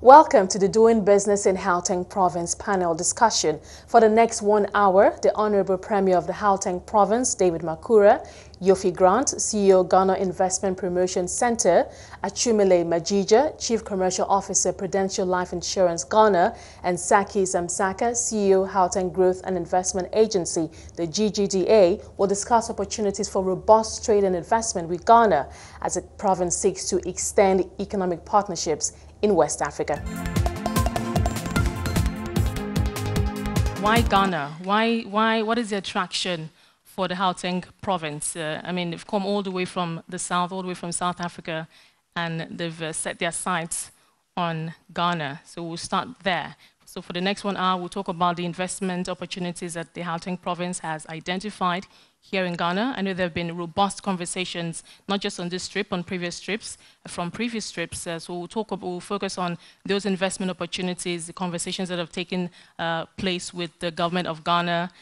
Welcome to the Doing Business in Gauteng Province panel discussion. For the next 1 hour, the Honorable Premier of the Gauteng Province, David Makhura, Yofi Grant, CEO Ghana Investment Promotion Center, Achumile Majija, Chief Commercial Officer, Prudential Life Insurance Ghana, and Saki Zamsaka, CEO Gauteng Growth and Investment Agency, the GGDA, will discuss opportunities for robust trade and investment with Ghana as the province seeks to extend economic partnerships in West Africa. Why Ghana? What is the attraction for the Gauteng province? I mean, they've come all the way from the south, all the way from South Africa, and they've set their sights on Ghana. So we'll start there. So for the next 1 hour, we'll talk about the investment opportunities that the Gauteng province has identified here in Ghana. I know there have been robust conversations, not just on this trip, on previous trips, from previous trips. So we'll focus on those investment opportunities, the conversations that have taken place with the government of Ghana,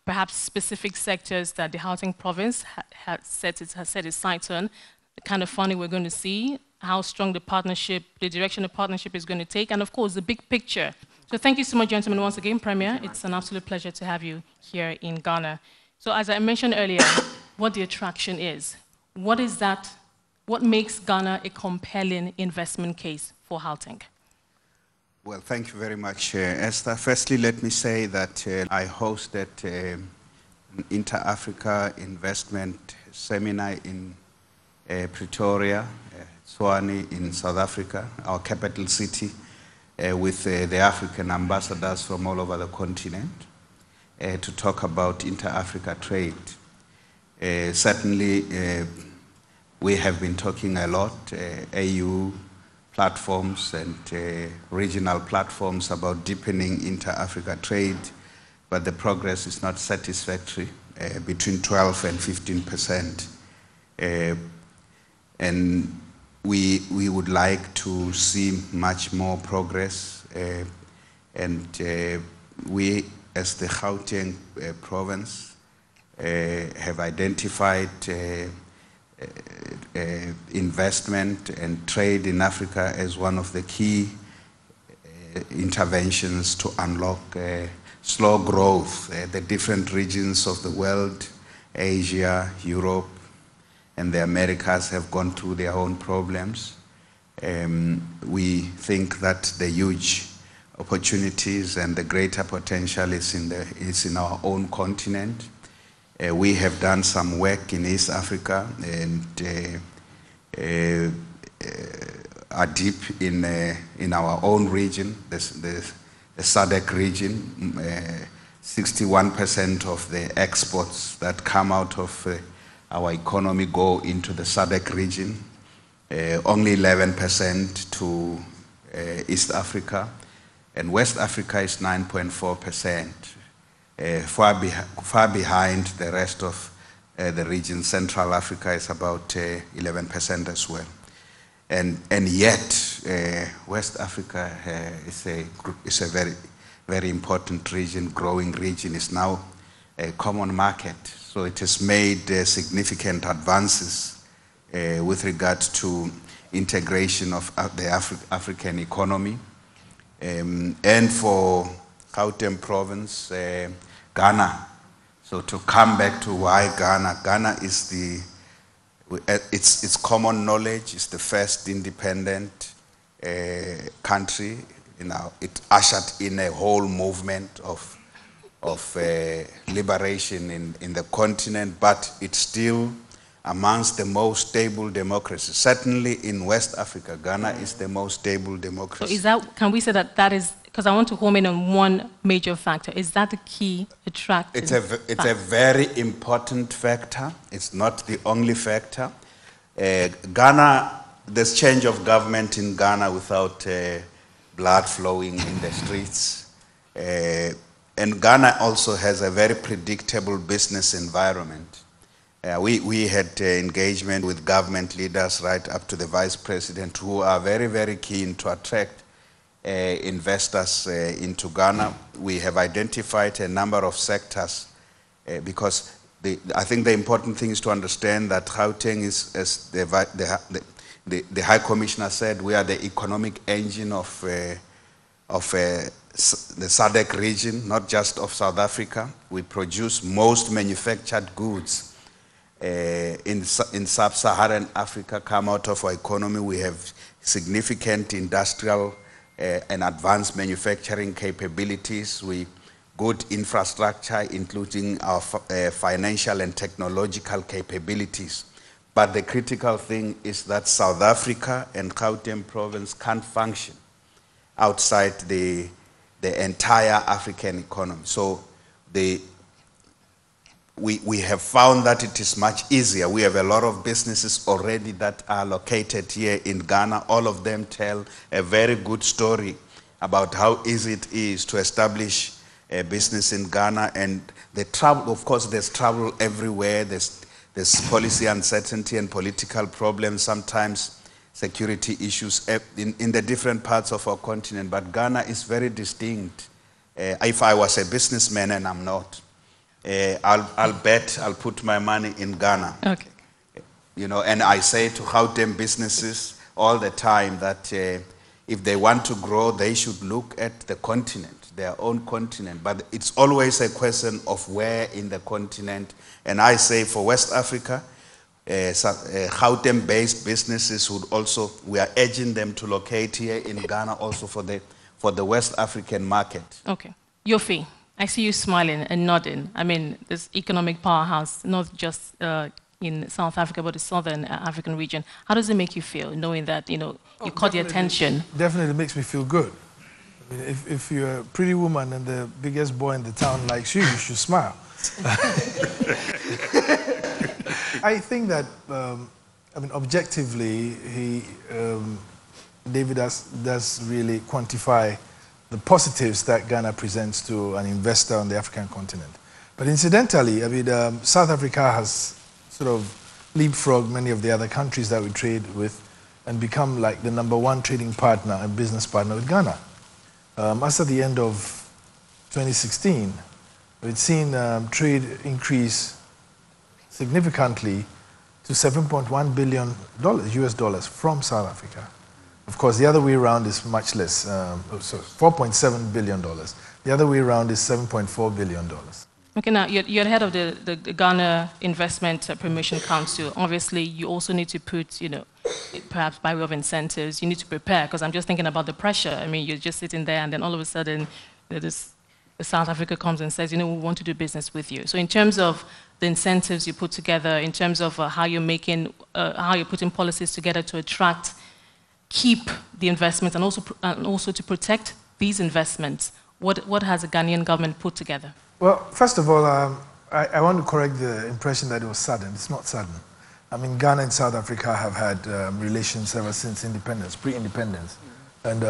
perhaps specific sectors that the Gauteng province has set its sights on, the kind of funding we're going to see, how strong the partnership, the direction the partnership is going to take, and of course, the big picture. So thank you so much, gentlemen, once again, Premier. It's an absolute pleasure to have you here in Ghana. So as I mentioned earlier, what the attraction is. What is that? What makes Ghana a compelling investment case for Gauteng? Well, thank you very much, Esther. Firstly, let me say that I hosted an Inter-Africa investment seminar in Pretoria, Tshwane in South Africa, our capital city, with the African ambassadors from all over the continent to talk about inter-Africa trade. Certainly, we have been talking a lot, AU platforms and regional platforms about deepening inter-Africa trade, but the progress is not satisfactory, between 12 and 15%. And we would like to see much more progress, and we, as the Gauteng province, have identified investment and trade in Africa as one of the key interventions to unlock slow growth. The different regions of the world, Asia, Europe, and the Americas have gone through their own problems. We think that the huge opportunities and the greater potential is in our own continent. We have done some work in East Africa and are deep in our own region, the SADC region. 61% of the exports that come out of our economy go into the SADC region, only 11% to East Africa, and West Africa is 9.4%, far behind the rest of the region. Central Africa is about 11% as well. And yet, West Africa is a very, very important region, growing region, is now a common market. So it has made significant advances with regard to integration of the African economy. And for Gauteng province, Ghana. So to come back to why Ghana. Ghana is it's common knowledge, it's the first independent country. It ushered in a whole movement of liberation in the continent, but it's still amongst the most stable democracies. Certainly in West Africa, Ghana is the most stable democracy. So can we say that is, because I want to home in on one major factor, is that the key attractive It's a very important factor. It's not the only factor. Ghana, there's change of government in Ghana without blood flowing in the streets. And Ghana also has a very predictable business environment. We had engagement with government leaders right up to the vice president, who are very, very keen to attract investors into Ghana. We have identified a number of sectors because I think the important thing is to understand that Gauteng is, as the High Commissioner said, we are the economic engine of the SADC region, not just of South Africa. We produce most manufactured goods in sub-Saharan Africa come out of our economy. We have significant industrial and advanced manufacturing capabilities. Good infrastructure, including our financial and technological capabilities. But the critical thing is that South Africa and Gauteng province can't function outside the entire African economy. So we have found that it is much easier. We have a lot of businesses already that are located here in Ghana. All of them tell a very good story about how easy it is to establish a business in Ghana. And the trouble, of course, there's trouble everywhere. There's policy uncertainty and political problems, sometimes security issues in the different parts of our continent. But Ghana is very distinct. If I was a businessman, and I'm not, I'll bet I'll put my money in Ghana. Okay. You know, and I say to Gauteng businesses all the time that if they want to grow, they should look at the continent, their own continent. But it's always a question of where in the continent. And I say for West Africa, Gauteng-based businesses would also, we are urging them to locate here in Ghana also for the West African market. Okay. Yofi, I see you smiling and nodding. I mean, this economic powerhouse, not just in South Africa, but the Southern African region. How does it make you feel, knowing that, you caught the attention? Definitely makes me feel good. I mean, if you're a pretty woman and the biggest boy in the town likes you, you should smile. I think that, I mean, objectively, David does really quantify the positives that Ghana presents to an investor on the African continent. But incidentally, I mean, South Africa has sort of leapfrogged many of the other countries that we trade with and become like the #1 trading partner and business partner with Ghana. As at the end of 2016, we've seen trade increase significantly to $7.1 billion US dollars from South Africa. Of course, the other way around is much less, so $4.7 billion. The other way around is $7.4 billion. Okay, now you're head of the Ghana Investment Promotion Council. Obviously, you also need to put, perhaps by way of incentives, you need to prepare, because I'm just thinking about the pressure. I mean, you're just sitting there and then all of a sudden, South Africa comes and says, we want to do business with you. So in terms of the incentives you put together, in terms of how you're putting policies together to attract, keep the investments, and also to protect these investments, what has the Ghanaian government put together? Well, first of all, I want to correct the impression that it was sudden. It's not sudden. I mean, Ghana and South Africa have had relations ever since independence, pre-independence. And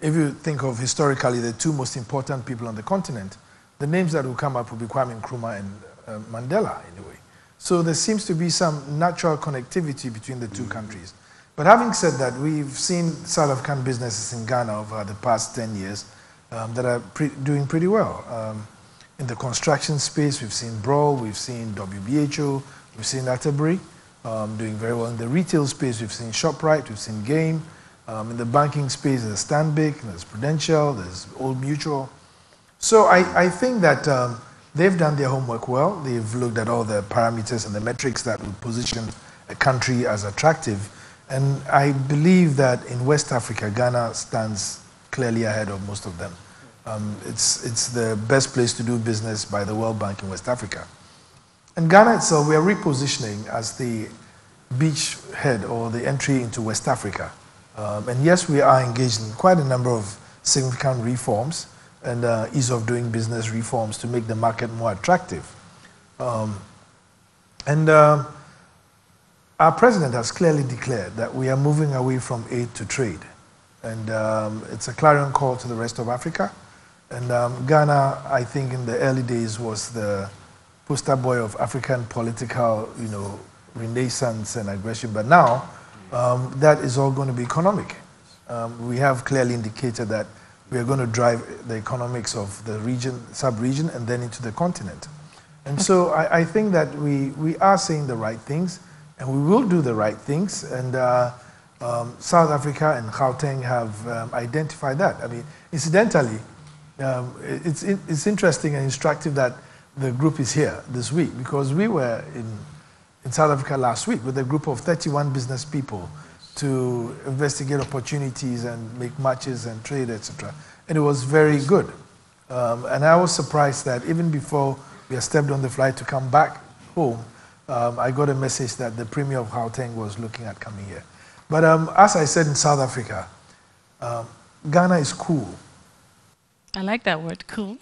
if you think of historically the two most important people on the continent, the names that will come up will be Kwame Nkrumah and Mandela, in a way. So there seems to be some natural connectivity between the two countries. But having said that, we've seen South African businesses in Ghana over the past 10 years that are doing pretty well. In the construction space, we've seen Brawl, we've seen WBHO, we've seen Atterbury doing very well. In the retail space, we've seen ShopRite, we've seen Game. In the banking space, there's Stanbic, there's Prudential, there's Old Mutual. So I think that they've done their homework well. They've looked at all the parameters and the metrics that would position a country as attractive. And I believe that in West Africa, Ghana stands clearly ahead of most of them. It's the best place to do business by the World Bank in West Africa. And Ghana itself, we are repositioning as the beachhead or the entry into West Africa. And yes, we are engaged in quite a number of significant reforms and ease of doing business reforms to make the market more attractive. Our president has clearly declared that we are moving away from aid to trade. And it's a clarion call to the rest of Africa. And Ghana, I think in the early days, was the poster boy of African political, renaissance and aggression. But now, that is all going to be economic. We have clearly indicated that we are going to drive the economics of the region, sub-region, and then into the continent. And so I think that we are saying the right things, and we will do the right things. And South Africa and Gauteng have identified that. I mean, incidentally, it's interesting and instructive that the group is here this week, because we were in South Africa last week with a group of 31 business people to investigate opportunities and make matches and trade, etc. And it was very good. And I was surprised that even before we had stepped on the flight to come back home, I got a message that the Premier of Gauteng was looking at coming here. But as I said in South Africa, Ghana is cool. I like that word, cool.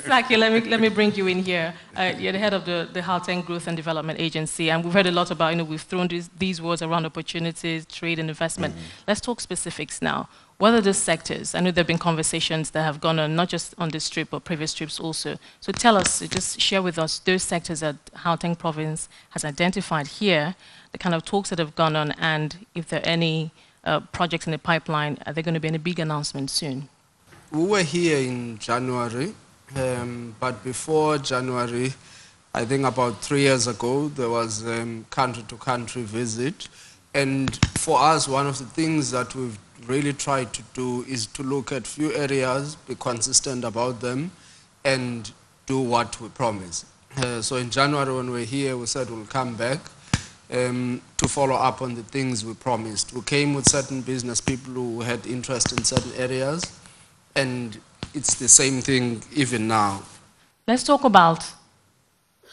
Saki, let me bring you in here. You're the head of the Gauteng Growth and Development Agency, and we've heard a lot about, we've thrown these words around: opportunities, trade, and investment. Let's talk specifics now. What are the sectors? I know there have been conversations that have gone on, not just on this trip, but previous trips also. So tell us, just share with us those sectors that Gauteng Province has identified here, the kind of talks that have gone on, and if there are any projects in the pipeline, are there going to be any big announcements soon? We were here in January, but before January, I think about 3 years ago, there was a country-to-country visit. And for us, one of the things that we've really tried to do is to look at few areas, be consistent about them, and do what we promise. So in January, when we were here, we said we'll come back to follow up on the things we promised. We came with certain business people who had interest in certain areas, and it's the same thing even now. Let's talk about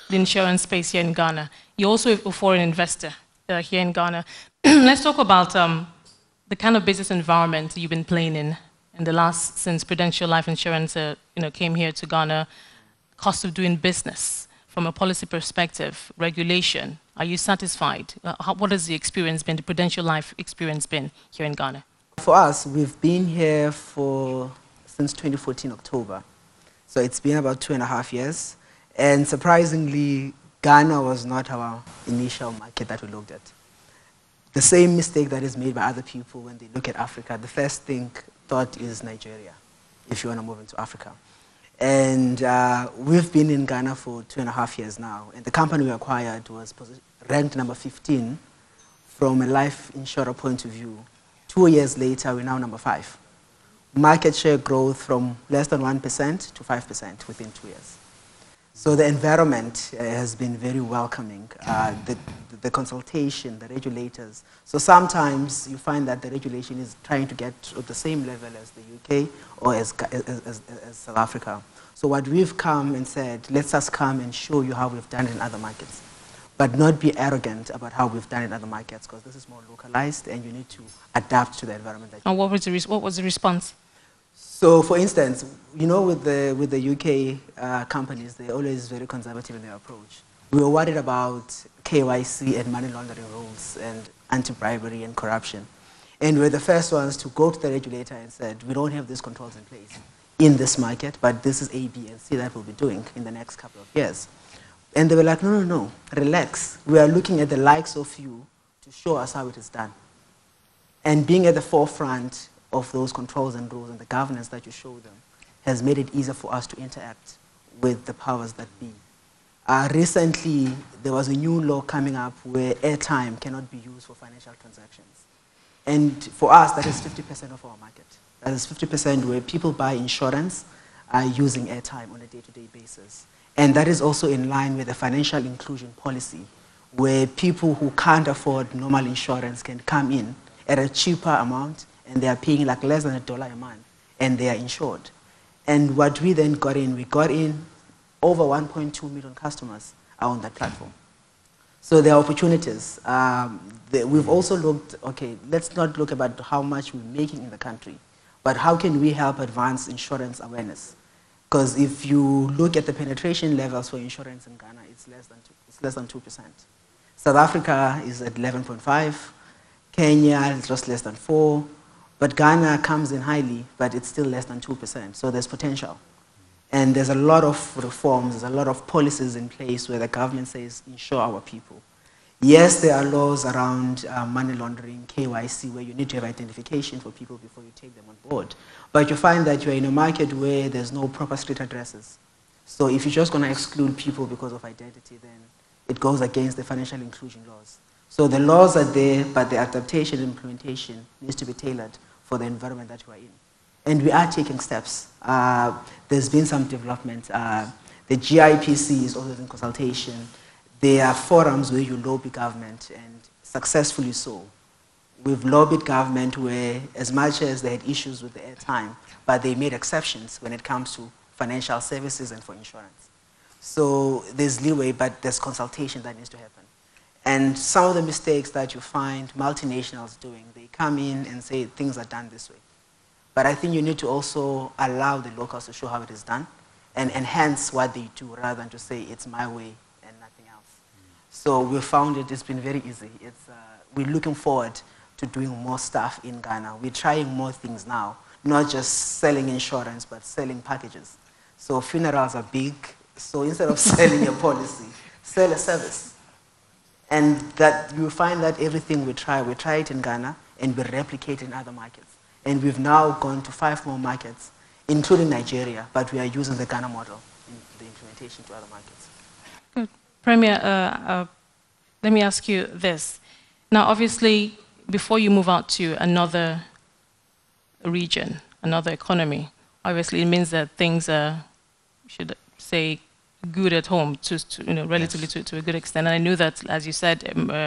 the insurance space here in Ghana. You're also a foreign investor here in Ghana. Let's talk about the kind of business environment you've been playing in the last, since Prudential Life Insurance came here to Ghana. Cost of doing business from a policy perspective, regulation. Are you satisfied? What has the experience been, the Prudential Life experience been here in Ghana? For us, we've been here since 2014 October. So it's been about 2.5 years. And surprisingly, Ghana was not our initial market that we looked at. The same mistake that is made by other people when they look at Africa, the first thought is Nigeria, if you want to move into Africa. And we've been in Ghana for 2.5 years now. And the company we acquired was ranked number 15 from a life insurer point of view. 2 years later, we're now number 5. Market share growth from less than 1% to 5% within 2 years. So the environment has been very welcoming, the consultation, the regulators. So sometimes you find that the regulation is trying to get to the same level as the UK or as South Africa. So what we've come and said, let's just come and show you how we've done it in other markets, but not be arrogant about how we've done it in other markets, because this is more localized and you need to adapt to the environment. And what was the response? So, for instance, with the UK companies, they're always very conservative in their approach. We were worried about KYC and money laundering rules and anti-bribery and corruption. And we're the first ones to go to the regulator and said, we don't have these controls in place in this market, but this is A, B, and C that we'll be doing in the next couple of years. And they were like, no, relax. We are looking at the likes of you to show us how it is done. And being at the forefront of those controls and rules and the governance that you show them has made it easier for us to interact with the powers that be. Recently, there was a new law coming up where airtime cannot be used for financial transactions. And for us, that is 50% of our market. That is 50% where people buy insurance using airtime on a day-to-day basis. And that is also in line with the financial inclusion policy, where people who can't afford normal insurance can come in at a cheaper amount, and they are paying like less than $1 a month, and they are insured. And what we then got in, we got in over 1.2 million customers are on that platform. So there are opportunities. We've also looked, okay, let's not look about how much we're making in the country, but how can we help advance insurance awareness? Because if you look at the penetration levels for insurance in Ghana, it's less than 2%. South Africa is at 11.5, Kenya is just less than 4, but Ghana comes in highly, but it's still less than 2%, so there's potential. And there's a lot of reforms, there's a lot of policies in place where the government says, insure our people. Yes, there are laws around money laundering, KYC, where you need to have identification for people before you take them on board. But you find that you're in a market where there's no proper street addresses. So if you're just going to exclude people because of identity, then it goes against the financial inclusion laws. So the laws are there, but the adaptation and implementation needs to be tailored for the environment that we are in. And we are taking steps. There's been some development. The GIPC is always in consultation. There are forums where you lobby government, and successfully so. We've lobbied government where, as much as they had issues with the airtime, but they made exceptions when it comes to financial services and for insurance. So there's leeway, but there's consultation that needs to happen. And some of the mistakes that you find multinationals doing, they come in and say things are done this way. But I think you need to also allow the locals to show how it is done and enhance what they do rather than to say it's my way and nothing else. So we found it's been very easy. We're looking forward to doing more stuff in Ghana. We're trying more things now, not just selling insurance, but selling packages. So funerals are big. So instead of selling a policy, sell a service. And that you find that everything we try it in Ghana and we replicate in other markets. And we've now gone to 5 more markets, including Nigeria, but we are using the Ghana model in the implementation to other markets. Good. Premier, let me ask you this. Now, obviously, before you move out to another region, another economy, obviously it means that things are, should say, good at home, relatively yes. to a good extent. And I knew that, as you said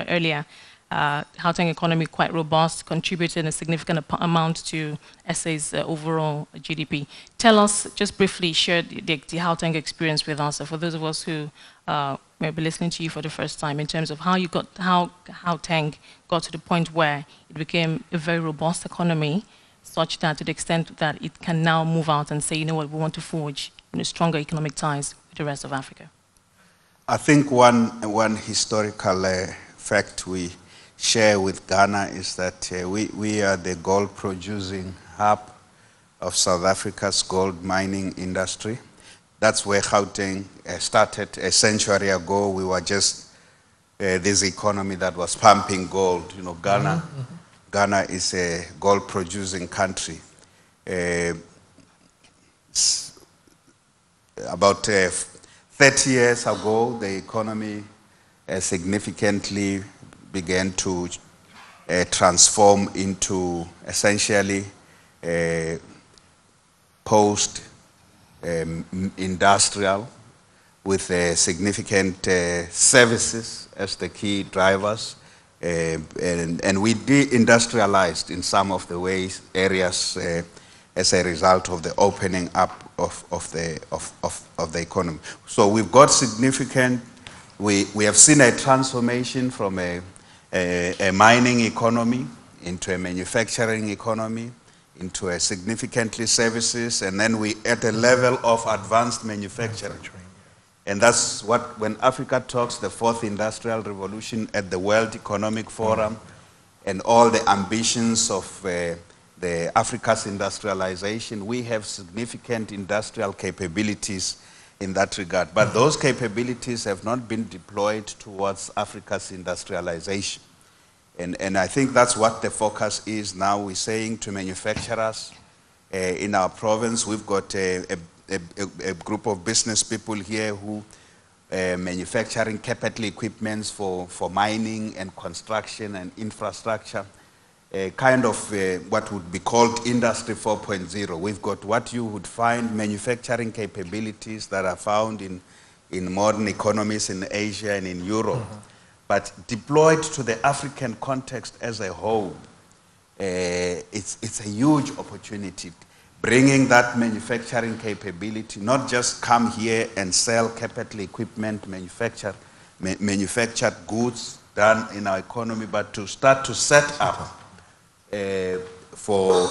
earlier, Gauteng economy quite robust, contributed a significant amount to SA's overall GDP. Tell us, just briefly, share the Gauteng experience with us, for those of us who may be listening to you for the first time, in terms of how Gauteng got to the point where it became a very robust economy, such that to the extent that it can now move out and say, you know what, we want to forge stronger economic ties with the rest of Africa. I think one historical fact we share with Ghana is that we are the gold producing hub of South Africa's gold mining industry. That's where Gauteng started a century ago. We were just this economy that was pumping gold. You know, Ghana, Ghana is a gold producing country. About 30 years ago, the economy significantly began to transform into essentially post-industrial with significant services as the key drivers. And we de-industrialized in some of the areas as a result of the opening up of the economy. So we've got significant, we have seen a transformation from a mining economy into a manufacturing economy, into a significantly services, and then we at a level of advanced manufacturing. And that's what, when Africa talks the 4th Industrial Revolution at the World Economic Forum, and all the ambitions of the Africa's industrialization, we have significant industrial capabilities in that regard. But those capabilities have not been deployed towards Africa's industrialization. And I think that's what the focus is now. We're saying to manufacturers in our province, we've got a group of business people here who manufacturing capital equipments for mining and construction and infrastructure, kind of what would be called Industry 4.0. We've got what you would find manufacturing capabilities that are found in modern economies in Asia and in Europe, but deployed to the African context as a whole. It's a huge opportunity. Bringing that manufacturing capability, not just come here and sell capital equipment, manufactured goods done in our economy, but to start to set up for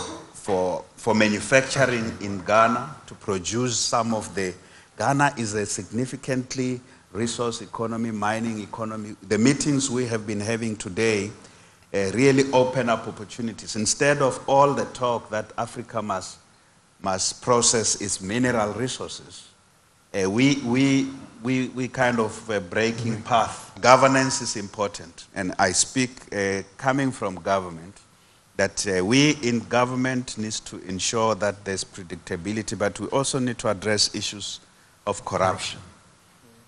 manufacturing in Ghana, to produce some of the, Ghana is a significantly resource economy, mining economy. The meetings we have been having today really open up opportunities. Instead of all the talk that Africa must process its mineral resources, we kind of breaking path. Governance is important, and I speak coming from government, that we in government needs to ensure that there's predictability, but we also need to address issues of corruption.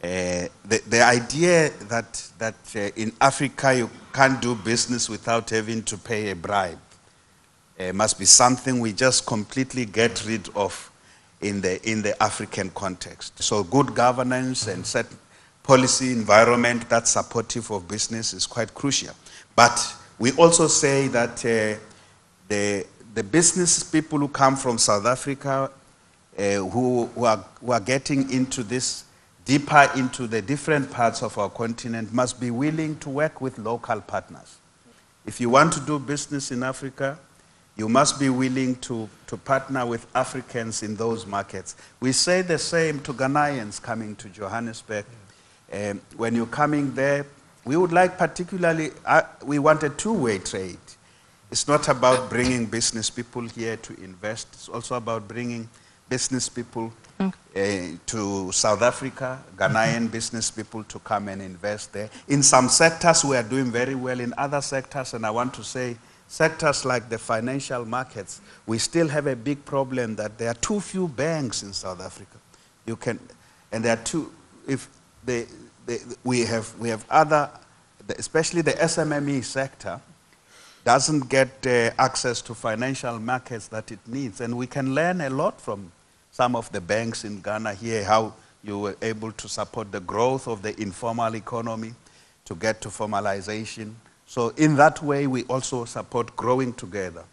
The idea that in Africa you can't do business without having to pay a bribe must be something we just completely get rid of in the African context. So good governance and set policy environment that's supportive of business is quite crucial. But we also say that the business people who come from South Africa who are getting into this, deeper into the different parts of our continent, must be willing to work with local partners. If you want to do business in Africa, you must be willing to partner with Africans in those markets. We say the same to Ghanaians coming to Johannesburg. When you're coming there, we would like particularly, we want a two-way trade. It's not about bringing business people here to invest. It's also about bringing business people to South Africa, Ghanaian business people to come and invest there. In some sectors, we are doing very well. In other sectors, and I want to say, sectors like the financial markets, we still have a big problem that there are too few banks in South Africa. And there are we have other, especially the SMME sector, doesn't get access to financial markets that it needs. And we can learn a lot from some of the banks in Ghana here, how you were able to support the growth of the informal economy to get to formalization. So in that way, we also support growing together.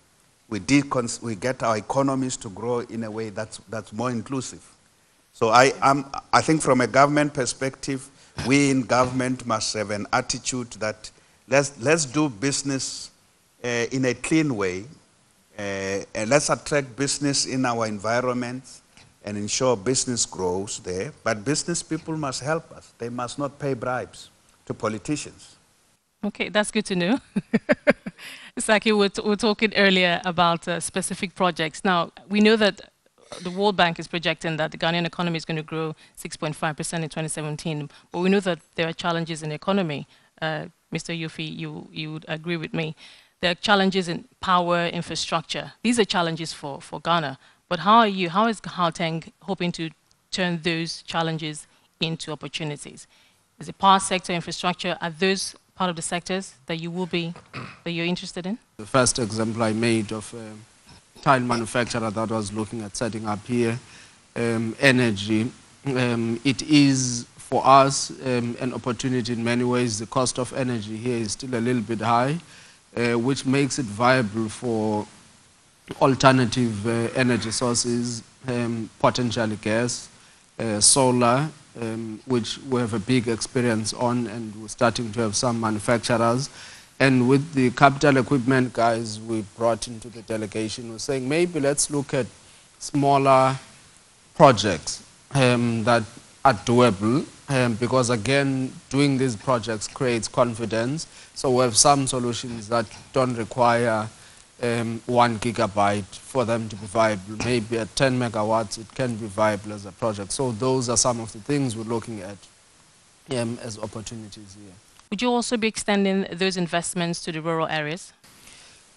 We get our economies to grow in a way that's more inclusive. So I think from a government perspective, we in government must have an attitude that let's do business in a clean way, and let's attract business in our environments and ensure business grows there. But business people must help us. They must not pay bribes to politicians. Okay, that's good to know. It's like you were talking earlier about specific projects. Now, we know that the World Bank is projecting that the Ghanaian economy is going to grow 6.5% in 2017, but we know that there are challenges in the economy. Mr. Yufi, you would agree with me. There are challenges in power, infrastructure. These are challenges for Ghana. But how is Gauteng hoping to turn those challenges into opportunities? Is the power sector, infrastructure, are those part of the sectors that you're interested in? The first example I made of a tile manufacturer that was looking at setting up here, energy, it is for us an opportunity in many ways. The cost of energy here is still a little bit high, which makes it viable for alternative energy sources, potentially gas, solar, which we have a big experience on, and we're starting to have some manufacturers. And with the capital equipment guys we brought into the delegation, we're saying maybe let's look at smaller projects that are doable, because again, doing these projects creates confidence. So we have some solutions that don't require 1 gigabyte for them to be viable. Maybe at 10 megawatts, it can be viable as a project. So those are some of the things we're looking at as opportunities here. Would you also be extending those investments to the rural areas?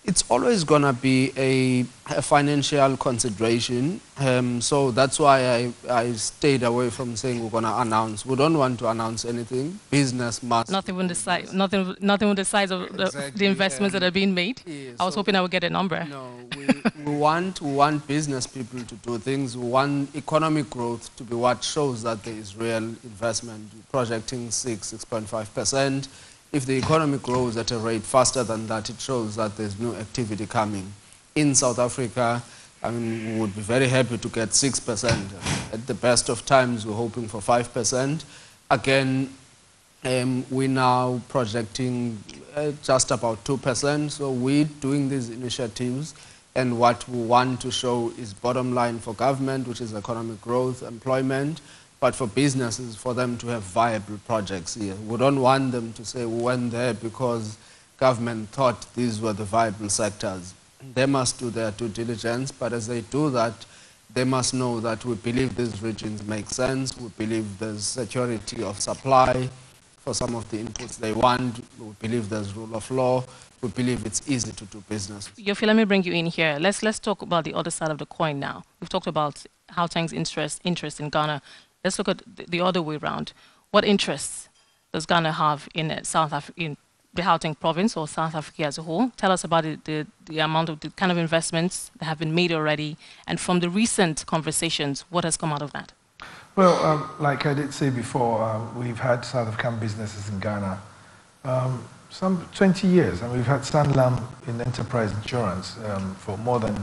It's always going to be a financial consideration. So that's why I stayed away from saying we're going to announce. We don't want to announce anything. Business must. Not even the size. Nothing with the size of the investments that are being made. Yeah, I was hoping I would get a number. No, we want business people to do things. We want economic growth to be what shows that there is real investment. Projecting 6.5%. If the economy grows at a rate faster than that, it shows that there's new activity coming. In South Africa, I mean, we would be very happy to get 6%. At the best of times, we're hoping for 5%. Again, we're now projecting just about 2%. So we're doing these initiatives, and what we want to show is bottom line for government, which is economic growth, employment, but for businesses, for them to have viable projects here. We don't want them to say we went there because government thought these were the viable sectors. They must do their due diligence, but as they do that, they must know that we believe these regions make sense, we believe there's security of supply for some of the inputs they want, we believe there's rule of law, we believe it's easy to do business. Yofi, let me bring you in here. Let's talk about the other side of the coin now. We've talked about Gauteng's interest in Ghana. Let's look at the other way around. what interests does Ghana have in South Africa, in the Gauteng province or South Africa as a whole? Tell us about the amount of the kind of investments that have been made already, and from the recent conversations, what has come out of that? Well, like I did say before, we've had South African businesses in Ghana some 20 years, and we've had Sanlam in enterprise insurance for more than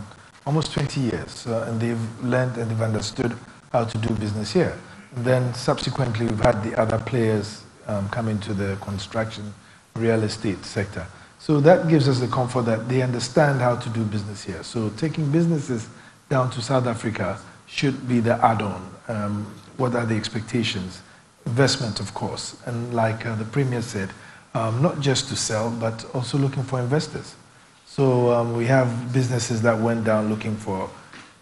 almost 20 years, and they've learned and they've understood how to do business here. And then subsequently, we've had the other players come into the construction real estate sector. So that gives us the comfort that they understand how to do business here. So taking businesses down to South Africa should be the add-on. What are the expectations? Investment, of course. And like the Premier said, not just to sell, but also looking for investors. So we have businesses that went down looking for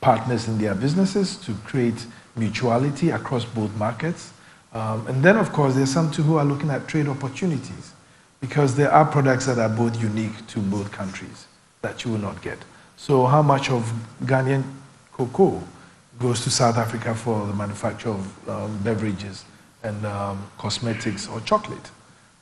partners in their businesses to create mutuality across both markets. And then, of course, there's some too who are looking at trade opportunities, because there are products that are both unique to both countries that you will not get. So how much of Ghanaian cocoa goes to South Africa for the manufacture of beverages and cosmetics or chocolate?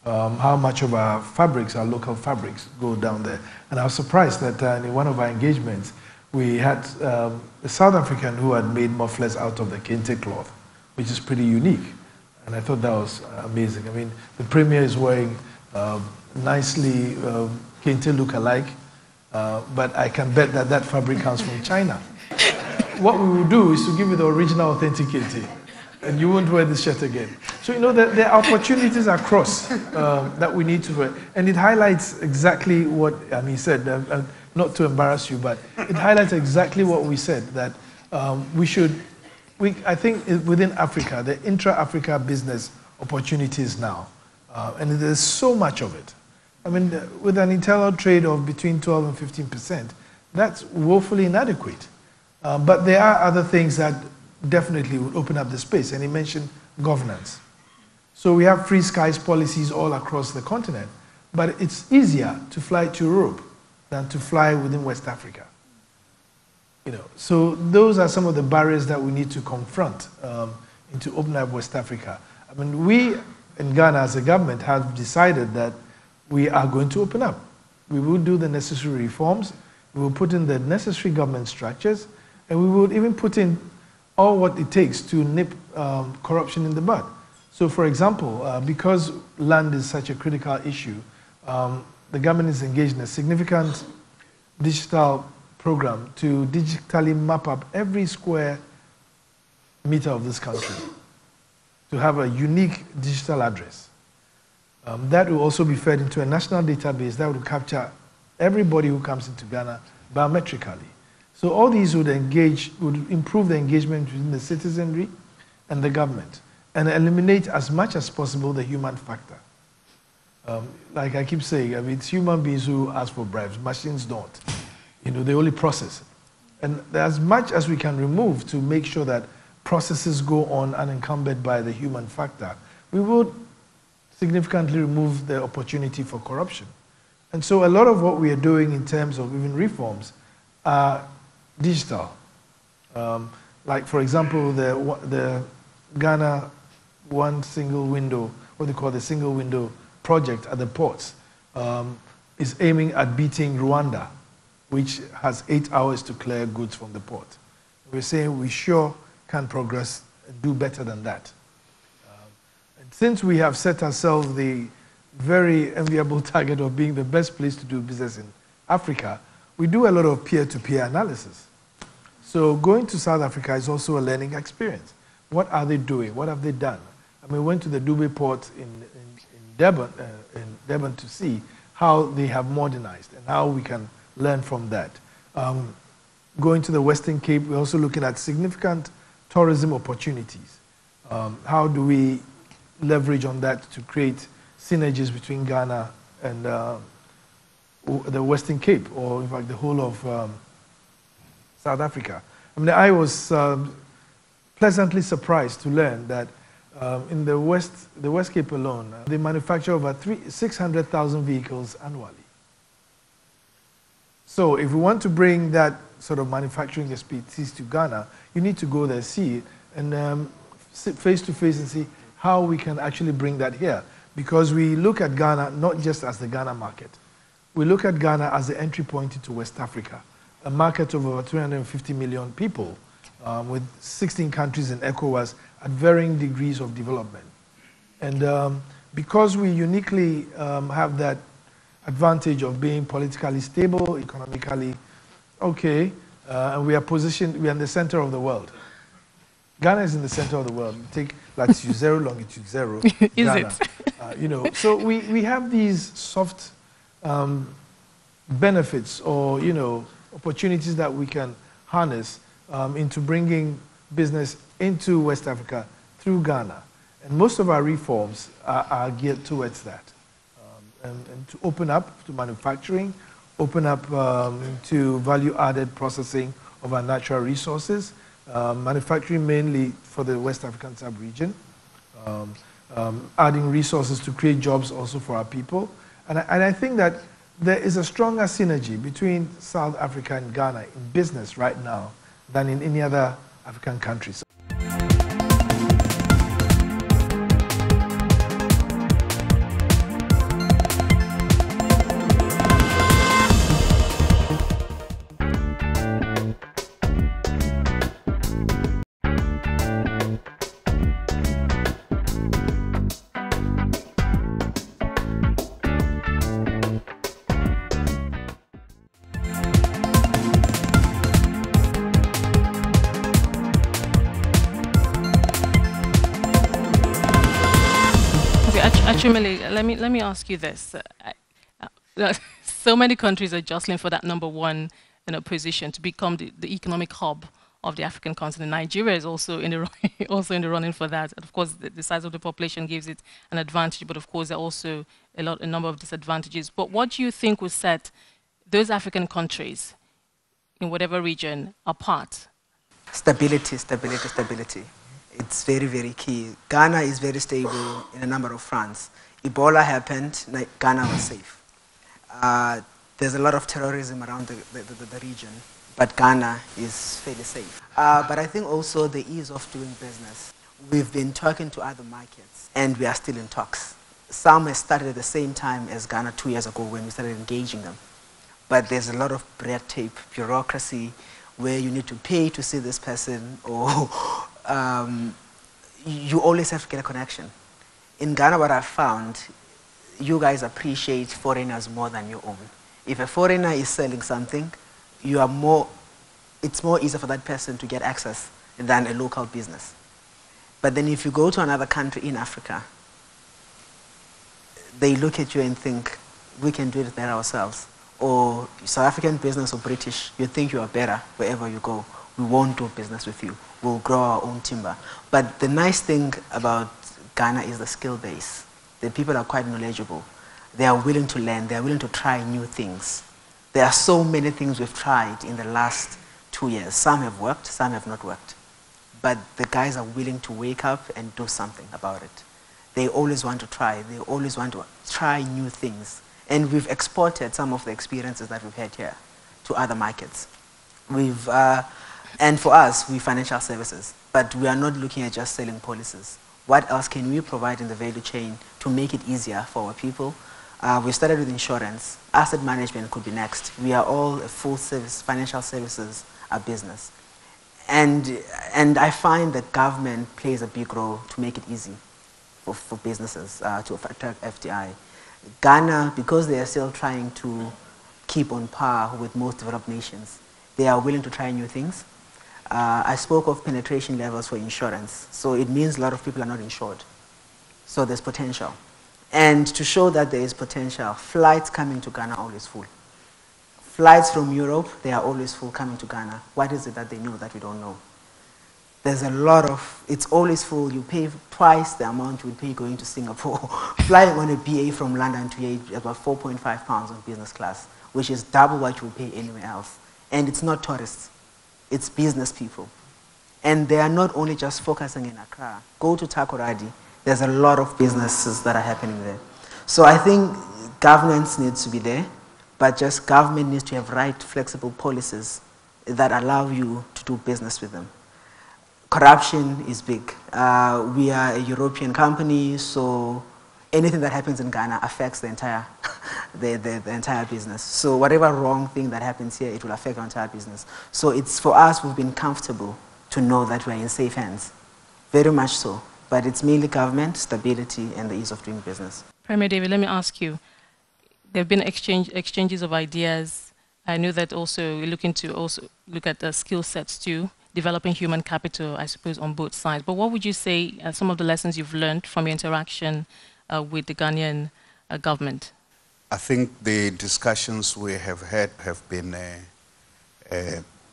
How much of our fabrics, our local fabrics, go down there? And I was surprised that in one of our engagements, we had a South African who had made mufflers out of the kente cloth, which is pretty unique. And I thought that was amazing. I mean, the Premier is wearing nicely kente look-alike, but I can bet that that fabric comes from China. What we will do is to give you the original authentic kente, and you won't wear this shirt again. So, you know, there are opportunities across that we need to wear. And it highlights exactly what Ami said, not to embarrass you, but it highlights exactly what we said, that I think within Africa, the intra-Africa business opportunities now, and there's so much of it. I mean, with an internal trade of between 12 and 15%, that's woefully inadequate. But there are other things that definitely would open up the space, and he mentioned governance. So we have free skies policies all across the continent, but it's easier to fly to Europe than to fly within West Africa. You know, so those are some of the barriers that we need to confront to open up West Africa. I mean, we in Ghana as a government have decided that we are going to open up. We will do the necessary reforms, we will put in the necessary government structures, and we will even put in all what it takes to nip corruption in the bud. So for example, because land is such a critical issue, the government is engaged in a significant digital program to digitally map up every square meter of this country, to have a unique digital address. That will also be fed into a national database that will capture everybody who comes into Ghana biometrically. So all these would improve the engagement between the citizenry and the government, and eliminate as much as possible the human factor. Like I keep saying, I mean, it's human beings who ask for bribes, machines don't. You know, they only process. And as much as we can remove to make sure that processes go on unencumbered by the human factor, we would significantly remove the opportunity for corruption. And so a lot of what we are doing in terms of even reforms are digital. Like, for example, the Ghana one single window, what they call the single window project at the ports, is aiming at beating Rwanda, which has 8 hours to clear goods from the port. We're saying we sure can progress and do better than that. And since we have set ourselves the very enviable target of being the best place to do business in Africa, we do a lot of peer-to-peer analysis. So going to South Africa is also a learning experience. What are they doing? What have they done? I mean, we went to the Dubai port in Durban to see how they have modernized and how we can learn from that. Going to the Western Cape, we're also looking at significant tourism opportunities. How do we leverage on that to create synergies between Ghana and the Western Cape, or in fact the whole of South Africa? I mean, I was pleasantly surprised to learn that in the West Cape alone, they manufacture over 600,000 vehicles annually. So if we want to bring that sort of manufacturing expertise to Ghana, you need to go there, see it, and face to face and see, how we can actually bring that here. Because we look at Ghana not just as the Ghana market. We look at Ghana as the entry point into West Africa, a market of over 350 million people with 16 countries in ECOWAS at varying degrees of development. And because we uniquely have that advantage of being politically stable, economically okay, and we are positioned, we are in the center of the world. Ghana is in the center of the world. Take latitude 0, longitude 0. Is Ghana. it? You know, so we have these soft benefits or, you know, opportunities that we can harness into bringing business into West Africa through Ghana. And most of our reforms are geared towards that. And to open up to manufacturing, open up to value-added processing of our natural resources, manufacturing mainly for the West African sub-region, adding resources to create jobs also for our people. And I think that there is a stronger synergy between South Africa and Ghana in business right now than in any other African countries. Actually, let me ask you this. So many countries are jostling for that #1 position to become the economic hub of the African continent. Nigeria is also in the running for that. And of course, the size of the population gives it an advantage, but of course, there are also a number of disadvantages. But what do you think will set those African countries in whatever region apart? Stability, stability, stability. It's very, very key. Ghana is very stable in a number of fronts. Ebola happened, Ghana was safe. There's a lot of terrorism around the region, but Ghana is fairly safe. But I think also the ease of doing business. We've been talking to other markets, and we are still in talks. Some have started at the same time as Ghana 2 years ago when we started engaging them. But there's a lot of red tape, bureaucracy, where you need to pay to see this person, or you always have to get a connection. In Ghana, what I've found, you guys appreciate foreigners more than your own. If a foreigner is selling something, it's more easy for that person to get access than a local business. But then if you go to another country in Africa, they look at you and think, we can do it better ourselves. Or South African business or British, you think you are better wherever you go. We won't do business with you. We'll grow our own timber. But the nice thing about Ghana is the skill base. The people are quite knowledgeable. They are willing to learn. They are willing to try new things. There are so many things we've tried in the last 2 years. Some have worked, some have not worked. But the guys are willing to wake up and do something about it. They always want to try. They always want to try new things. And we've exported some of the experiences that we've had here to other markets. And for us, we're financial services, but we are not looking at just selling policies. What else can we provide in the value chain to make it easier for our people? We started with insurance. Asset management could be next. We are all a full service, financial services business. And I find that government plays a big role to make it easy for businesses to attract FDI. Ghana, because they are still trying to keep on par with most developed nations, they are willing to try new things. I spoke of penetration levels for insurance. So it means a lot of people are not insured. So there's potential. And to show that there is potential, flights coming to Ghana are always full. Flights from Europe, they are always full coming to Ghana. What is it that they know that we don't know? There's a lot of, it's always full. You pay twice the amount you would pay going to Singapore. Flying on a BA from London to here, about 4.5 pounds on business class, which is double what you would pay anywhere else. And it's not tourists. It's business people. And they are not only just focusing in Accra. Go to Takoradi. There's a lot of businesses that are happening there. So I think governance needs to be there, but just government needs to have right, flexible policies that allow you to do business with them. corruption is big. We are a European company, so anything that happens in Ghana affects the entire, the entire business. So whatever wrong thing that happens here, it will affect our entire business. So it's for us, we've been comfortable to know that we're in safe hands. Very much so. But it's mainly government, stability, and the ease of doing business. Premier David, let me ask you, there have been exchanges of ideas. I know that also we're looking to also look at the skill sets too, developing human capital, I suppose, on both sides. But what would you say are some of the lessons you've learned from your interaction with the Ghanaian government? I think the discussions we have had have been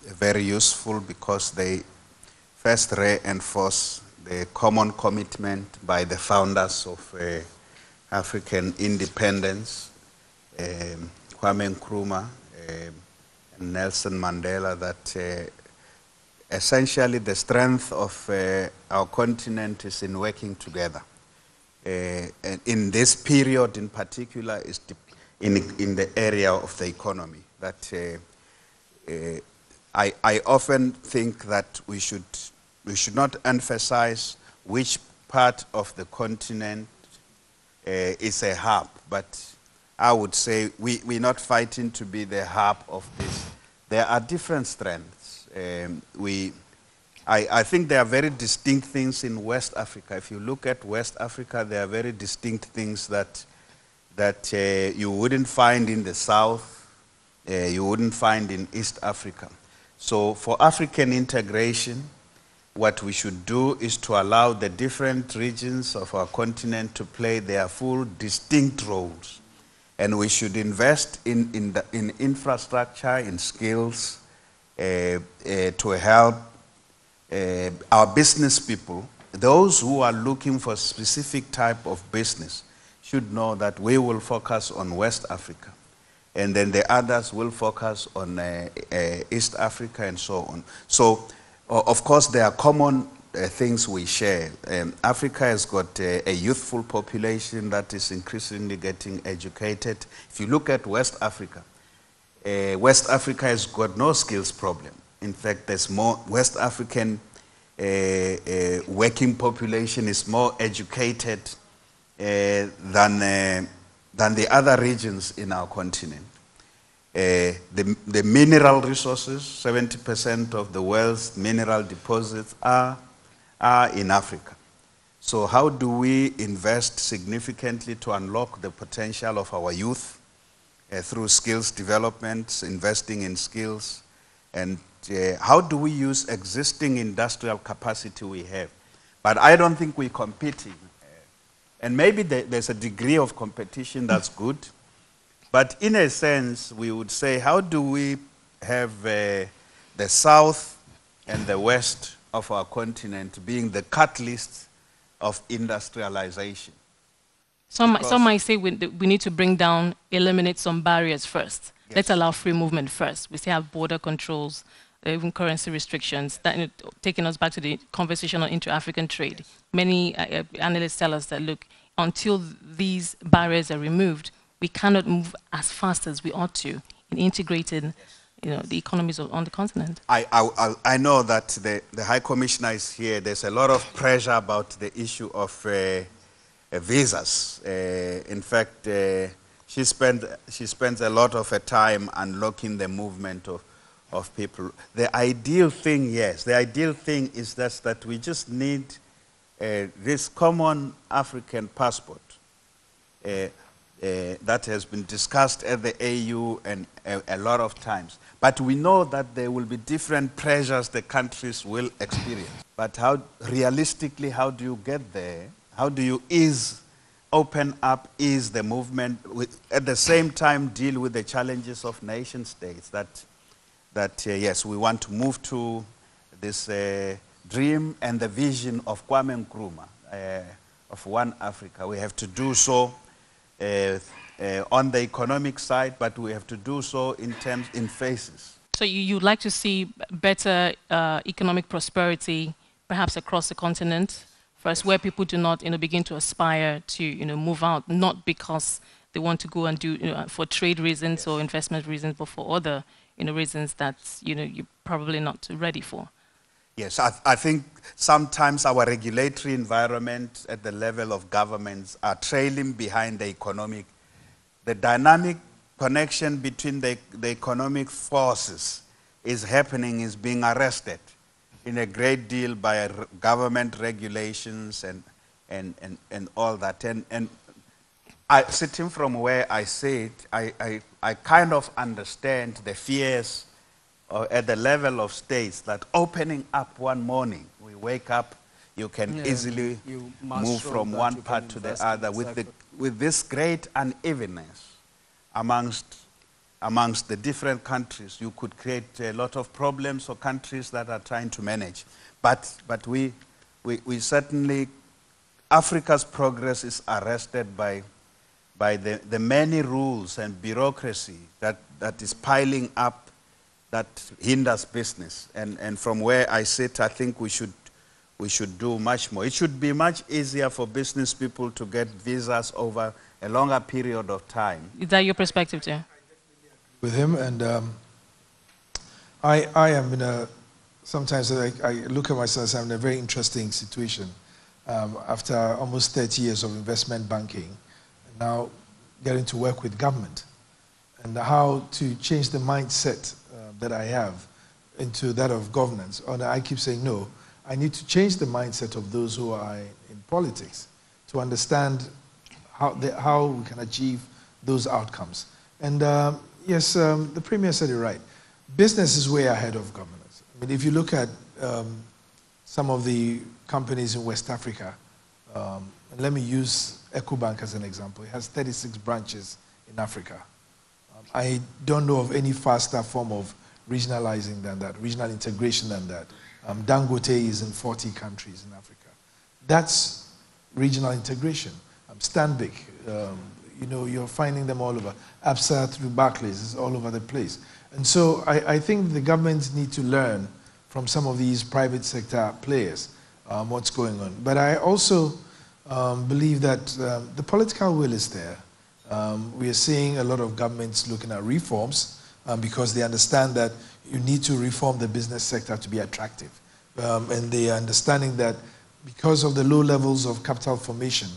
very useful because they first reinforce the common commitment by the founders of African independence, Kwame Nkrumah and Nelson Mandela, that essentially the strength of our continent is in working together. And in this period in particular is in the area of the economy. That I often think that we should not emphasize which part of the continent is a hub, but I would say we're not fighting to be the hub of this. There are different strengths. I think there are very distinct things in West Africa. If you look at West Africa, there are very distinct things that you wouldn't find in the South, you wouldn't find in East Africa. So for African integration, what we should do is to allow the different regions of our continent to play their full distinct roles. And we should invest in infrastructure, in skills, to help our business people. Those who are looking for a specific type of business should know that we will focus on West Africa. And then the others will focus on East Africa and so on. So, of course, there are common things we share. Africa has got a youthful population that is increasingly getting educated. If you look at West Africa has got no skills problem. In fact, there's more West African working population is more educated than the other regions in our continent. The mineral resources, 70% of the world's mineral deposits are in Africa. So how do we invest significantly to unlock the potential of our youth through skills development, investing in skills, and how do we use existing industrial capacity we have? But I don't think we're competing. And maybe there's a degree of competition that's good. But in a sense, we would say, how do we have the South and the West of our continent being the catalyst of industrialization? Some might say we need to eliminate some barriers first. Yes. Let's allow free movement first. We still have border controls, even currency restrictions. That, taking us back to the conversation on inter-African trade. Yes. Many analysts tell us that, look, until these barriers are removed, we cannot move as fast as we ought to in integrating, the economies on the continent. I know that the High Commissioner is here. There's a lot of pressure about the issue of visas. In fact, she spends a lot of her time unlocking the movement of people. The ideal thing, yes, the ideal thing is that we just need this common African passport. That has been discussed at the AU and a lot of times. But we know that there will be different pressures the countries will experience. But realistically, how do you get there? How do you open up the movement, at the same time deal with the challenges of nation states? Yes, we want to move to this dream and the vision of Kwame Nkrumah, of One Africa. We have to do so on the economic side, but we have to do so in phases. So you'd like to see better economic prosperity, perhaps across the continent, first, where people do not begin to aspire to move out, not because they want to go and do for trade reasons, yes, or investment reasons, but for other reasons that you're probably not ready for. Yes, I think sometimes our regulatory environment at the level of governments are trailing behind the dynamic connection between the economic forces is happening, is being arrested in a great deal by government regulations and all that. And sitting from where I sit, I kind of understand the fears at the level of states that opening up one morning, we wake up, you can easily move from one part to the other with this great unevenness amongst the different countries. You could create a lot of problems for countries that are trying to manage. But we certainly, Africa's progress is arrested by the many rules and bureaucracy that is piling up that hinders business. And from where I sit, I think we should do much more. It should be much easier for business people to get visas over a longer period of time. Is that your perspective, too? With him, and I am in a, sometimes I look at myself as I'm in a very interesting situation. After almost 30 years of investment banking, and now getting to work with government, and how to change the mindset that I have into that of governance. And I keep saying, no, I need to change the mindset of those who are in politics to understand how we can achieve those outcomes. And yes, the Premier said it right. Business is way ahead of governance. I mean, if you look at some of the companies in West Africa, and let me use EcoBank as an example. It has 36 branches in Africa. I don't know of any faster form of regionalizing than that, regional integration than that. Dangote is in 40 countries in Africa. That's regional integration. Stanbic, you know, you're finding them all over. Absa through Barclays is all over the place. And so I think the governments need to learn from some of these private sector players what's going on. But I also believe that the political will is there. We are seeing a lot of governments looking at reforms because they understand that you need to reform the business sector to be attractive. And they are understanding that because of the low levels of capital formation,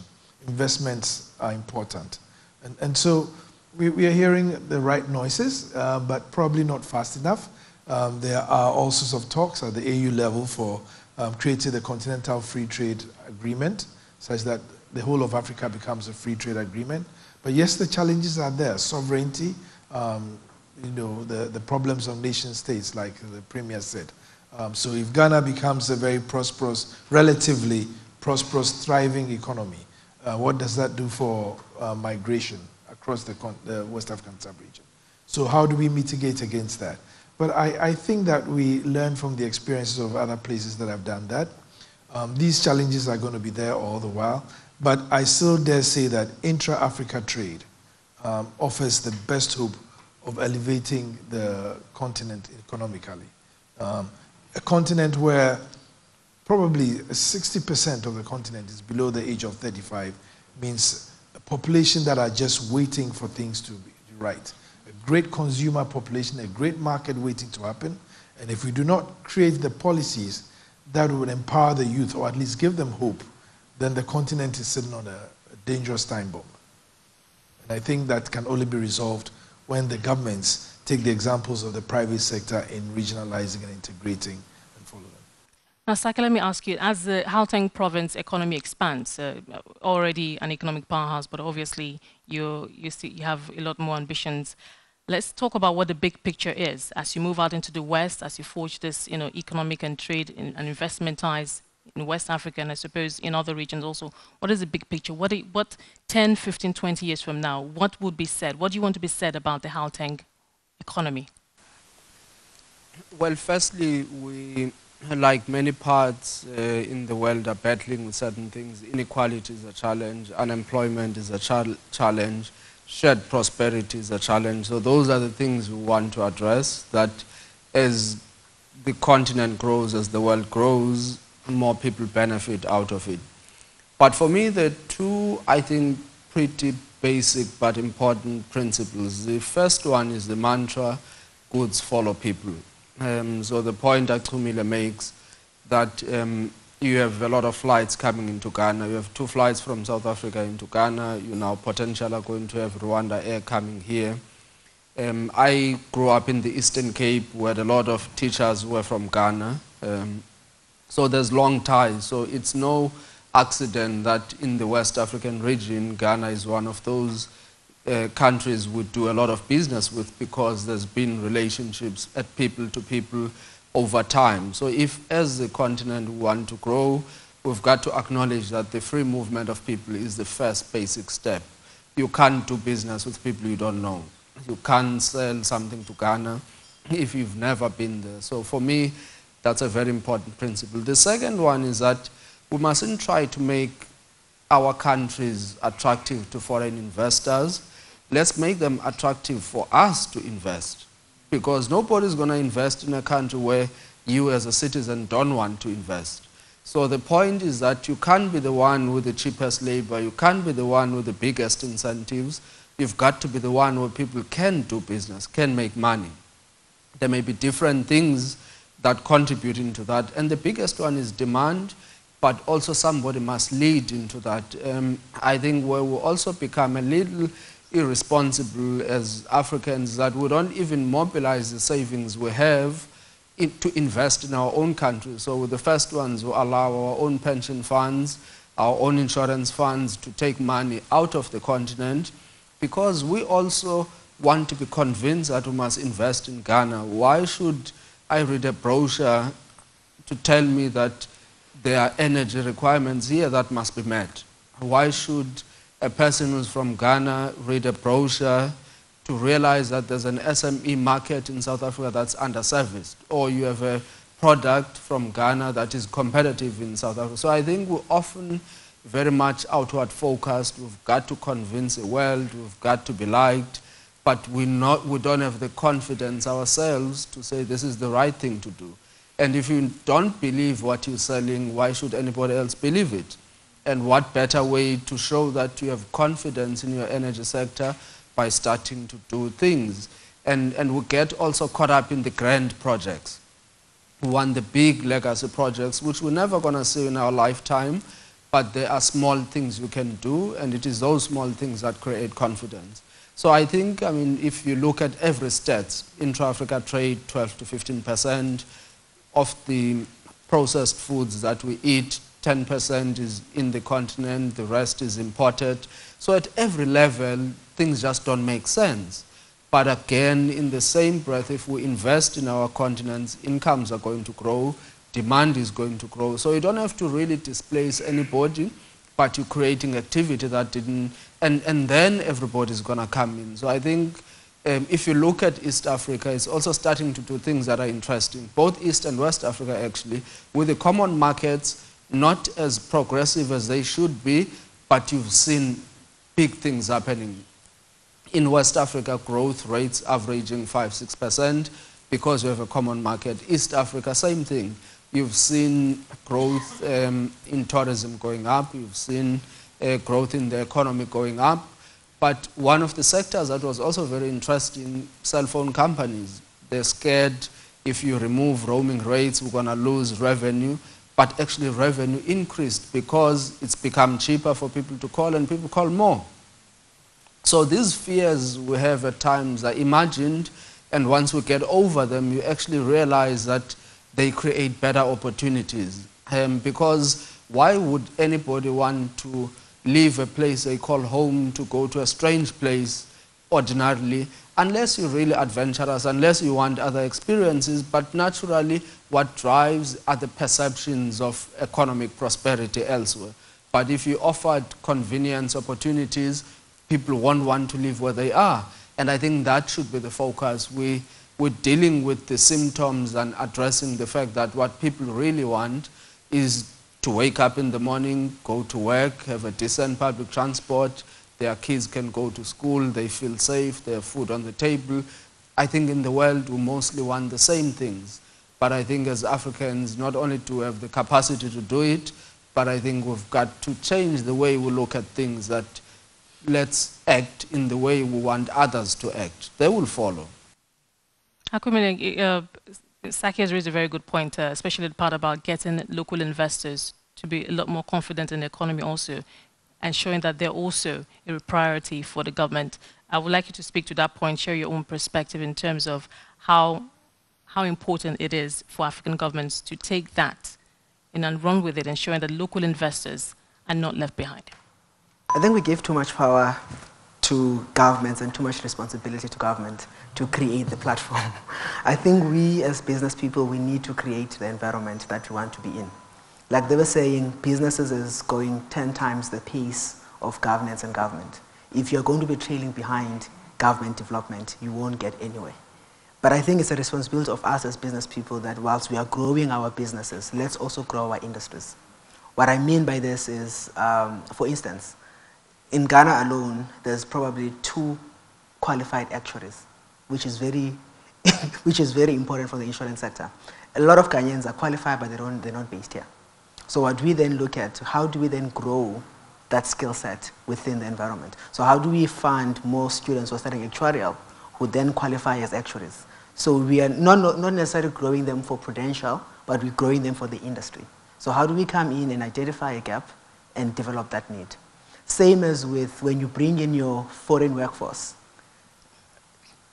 investments are important. And so we are hearing the right noises, but probably not fast enough. There are all sorts of talks at the AU level for creating the Continental Free Trade Agreement, such that the whole of Africa becomes a free trade agreement. But yes, the challenges are there. Sovereignty, you know, the problems of nation states, like the Premier said. So if Ghana becomes a very prosperous, relatively prosperous, thriving economy, what does that do for migration across the West African sub-region? So how do we mitigate against that? But I think that we learn from the experiences of other places that have done that. These challenges are going to be there all the while, but I still dare say that intra-Africa trade offers the best hope of elevating the continent economically. A continent where probably 60% of the continent is below the age of 35 means a population that are just waiting for things to be right. A great consumer population, a great market waiting to happen. And if we do not create the policies that would empower the youth, or at least give them hope, then the continent is sitting on a dangerous time bomb. And I think that can only be resolved when the governments take the examples of the private sector in regionalizing and integrating and follow them. Now, Saka, let me ask you, as the Gauteng province economy expands, already an economic powerhouse, but obviously you have a lot more ambitions. Let's talk about what the big picture is as you move out into the West, as you forge this, you know, economic and trade and investment ties in West Africa, and I suppose in other regions also. What is the big picture? What 10, 15, 20 years from now, what would be said? What do you want to be said about the Gauteng economy? Well, firstly, we, like many parts in the world, are battling with certain things. Inequality is a challenge, unemployment is a challenge, shared prosperity is a challenge. So those are the things we want to address, that as the continent grows, as the world grows, more people benefit out of it. But for me, there are two, I think, pretty basic but important principles. The first one is the mantra, goods follow people. So the point Achumile makes that you have a lot of flights coming into Ghana. You have 2 flights from South Africa into Ghana. You now potentially are going to have Rwanda Air coming here. I grew up in the Eastern Cape where a lot of teachers were from Ghana. So there's long ties. So it's no accident that in the West African region, Ghana is one of those countries we do a lot of business with, because there's been relationships at people to people over time. So if as a continent we want to grow, we've got to acknowledge that the free movement of people is the first basic step. You can't do business with people you don't know. You can't sell something to Ghana if you've never been there. So for me, that's a very important principle. The second one is that we mustn't try to make our countries attractive to foreign investors. Let's make them attractive for us to invest, because nobody's going to invest in a country where you as a citizen don't want to invest. So the point is that you can't be the one with the cheapest labor, you can't be the one with the biggest incentives. You've got to be the one where people can do business, can make money. There may be different things that contribute into that, and the biggest one is demand, but also somebody must lead into that. I think where we also become a little irresponsible as Africans, that we don't even mobilize the savings we have to invest in our own country. So the first ones will allow our own pension funds, our own insurance funds to take money out of the continent, because we also want to be convinced that we must invest in Ghana. Why should I read a brochure to tell me that there are energy requirements here that must be met? Why should a person who's from Ghana read a brochure to realize that there's an SME market in South Africa that's underserviced, or you have a product from Ghana that is competitive in South Africa? So I think we're often very much outward focused. We've got to convince the world, we've got to be liked, but we don't have the confidence ourselves to say this is the right thing to do. And if you don't believe what you're selling, why should anybody else believe it? And what better way to show that you have confidence in your energy sector by starting to do things? And we get also caught up in the grand projects. We want the big legacy projects, which we're never going to see in our lifetime, but there are small things we can do, and it is those small things that create confidence. So I think, I mean, if you look at every stats, intra-Africa trade, 12 to 15% of the processed foods that we eat, 10% is in the continent, the rest is imported. So at every level, things just don't make sense. But again, in the same breath, if we invest in our continents, incomes are going to grow, demand is going to grow. So you don't have to really displace anybody, but you're creating activity that didn't, and then everybody's going to come in. So I think if you look at East Africa, it's also starting to do things that are interesting, both East and West Africa actually, with the common markets, not as progressive as they should be, but you've seen big things happening. In West Africa, growth rates averaging 5–6% because you have a common market. East Africa, same thing. You've seen growth in tourism going up. You've seen growth in the economy going up. But one of the sectors that was also very interesting, cell phone companies. They're scared if you remove roaming rates, we're going to lose revenue. But actually revenue increased because it's become cheaper for people to call, and people call more. So these fears we have at times are imagined, and once we get over them, you actually realize that they create better opportunities. Because why would anybody want to leave a place they call home to go to a strange place ordinarily, unless you're really adventurous, unless you want other experiences? But naturally, what drives are the perceptions of economic prosperity elsewhere. But if you offered convenience opportunities, people won't want to live where they are. And I think that should be the focus. We're dealing with the symptoms and addressing the fact that what people really want is to wake up in the morning, go to work, have a decent public transport, their kids can go to school, they feel safe, they have food on the table. I think in the world we mostly want the same things. But I think as Africans, not only do we have the capacity to do it, but I think we've got to change the way we look at things, that let's act in the way we want others to act. They will follow. Akumile, Saki has raised a very good point, especially the part about getting local investors to be a lot more confident in the economy also, and showing that they're also a priority for the government. I would like you to speak to that point, share your own perspective in terms of how important it is for African governments to take that and run with it, ensuring that local investors are not left behind. I think we give too much power to governments and too much responsibility to government to create the platform. I think we as business people, we need to create the environment that we want to be in. Like they were saying, businesses is going 10 times the pace of governance and government. If you're going to be trailing behind government development, you won't get anywhere. But I think it's a responsibility of us as business people that whilst we are growing our businesses, let's also grow our industries. What I mean by this is, for instance, in Ghana alone, there's probably 2 qualified actuaries, which is very important for the insurance sector. A lot of Ghanaians are qualified, but they're not based here. So what we then look at, how do we then grow that skill set within the environment? So how do we fund more students who are studying actuarial who then qualify as actuaries? So we are not necessarily growing them for prudential, but we're growing them for the industry. So how do we come in and identify a gap and develop that need? Same as with when you bring in your foreign workforce.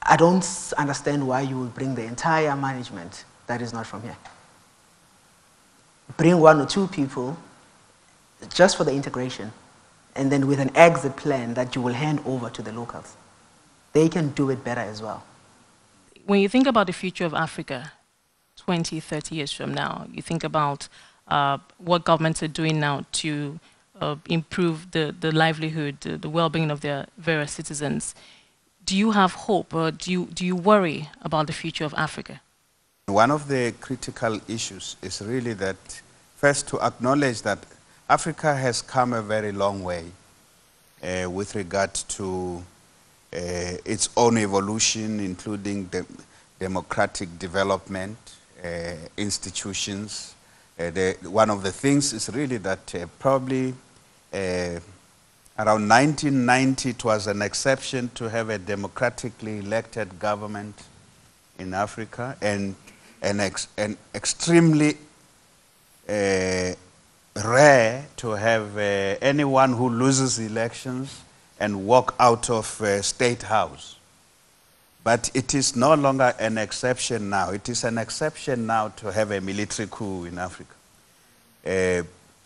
I don't understand why you would bring the entire management that is not from here. Bring 1 or 2 people just for the integration, and then with an exit plan that you will hand over to the locals. They can do it better as well. When you think about the future of Africa, 20, 30 years from now, you think about what governments are doing now to improve the livelihood, the well-being of their various citizens. Do you have hope, or do you worry about the future of Africa? One of the critical issues is really that, first, to acknowledge that Africa has come a very long way with regard to its own evolution, including the democratic development, institutions. One of the things is really that probably around 1990 it was an exception to have a democratically elected government in Africa, and extremely rare to have anyone who loses elections and walk out of State House. But it is no longer an exception now. It is an exception now to have a military coup in Africa.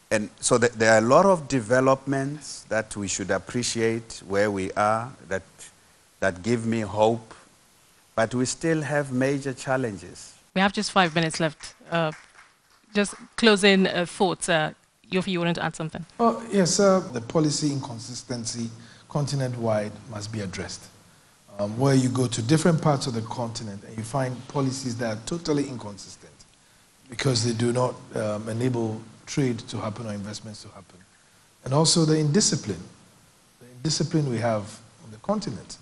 And so there are a lot of developments that we should appreciate where we are, that give me hope, but we still have major challenges. We have just 5 minutes left. Just closing thoughts. Yofi, you wanted to add something? Oh, yes, the policy inconsistency continent-wide must be addressed. Where you go to different parts of the continent and you find policies that are totally inconsistent because they do not enable trade to happen or investments to happen. And also the indiscipline we have on the continent,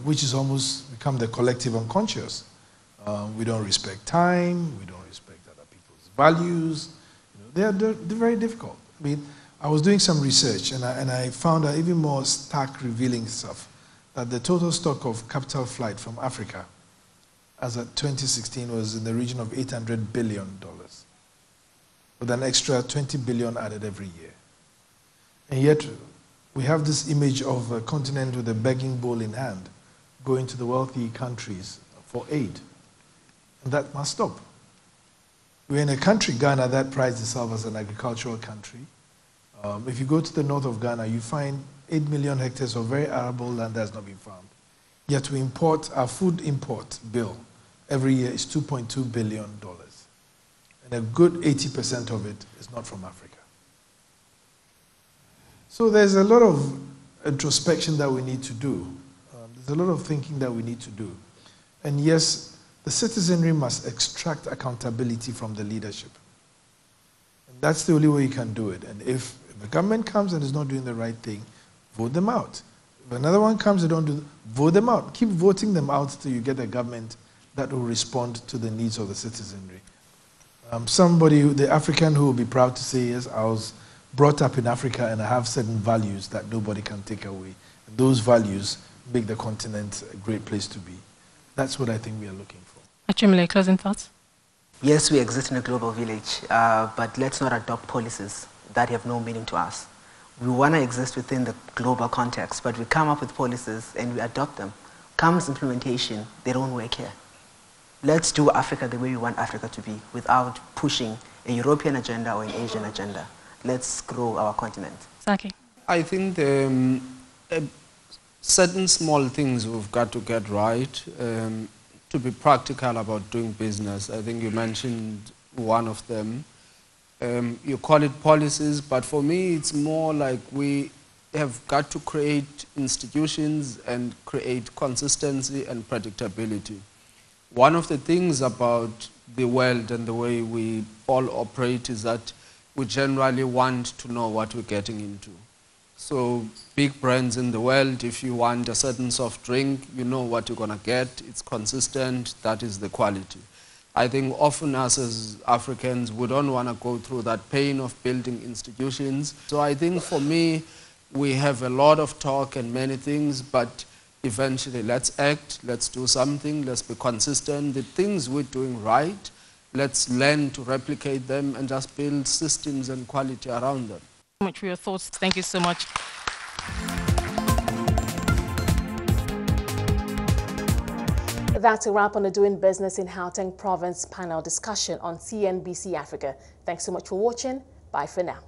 which is almost become the collective unconscious. We don't respect time, we don't respect other people's values. You know, they're very difficult. I mean, I was doing some research and I found out even more stark revealing stuff, that the total stock of capital flight from Africa as of 2016 was in the region of $800 billion, with an extra 20 billion added every year. And yet, we have this image of a continent with a begging bowl in hand, going to the wealthy countries for aid. And that must stop. We're in a country, Ghana, that prides itself as an agricultural country. If you go to the north of Ghana, you find 8 million hectares of very arable land that has not been farmed. Yet we import, our food import bill every year is $2.2 billion. And a good 80% of it is not from Africa. So there's a lot of introspection that we need to do. There's a lot of thinking that we need to do. And yes, the citizenry must extract accountability from the leadership. And that's the only way you can do it. And if the government comes and is not doing the right thing, vote them out. If another one comes and don't do, vote them out. Keep voting them out till you get a government that will respond to the needs of the citizenry. Somebody, the African who will be proud to say, yes, I was brought up in Africa and I have certain values that nobody can take away. And those values make the continent a great place to be. That's what I think we are looking for. Achimile, closing thoughts? Yes, we exist in a global village, but let's not adopt policies that have no meaning to us. We want to exist within the global context, but we come up with policies and we adopt them. Comes implementation, they don't work here. Let's do Africa the way we want Africa to be without pushing a European agenda or an Asian agenda. Let's grow our continent. Saki? I think certain small things we've got to get right to be practical about doing business. I think you mentioned one of them. You call it policies, but for me it's more like we have got to create institutions and create consistency and predictability. One of the things about the world and the way we all operate is that we generally want to know what we're getting into. So big brands in the world, if you want a certain soft drink, you know what you're going to get. It's consistent. That is the quality. I think often us as Africans, we don't want to go through that pain of building institutions. So I think for me, we have a lot of talk and many things, but eventually let's act, let's do something, let's be consistent. The things we're doing right, let's learn to replicate them and just build systems and quality around them. So much for your thoughts. Thank you so much. That's a wrap on the Doing Business in Gauteng Province panel discussion on CNBC Africa. Thanks so much for watching. Bye for now.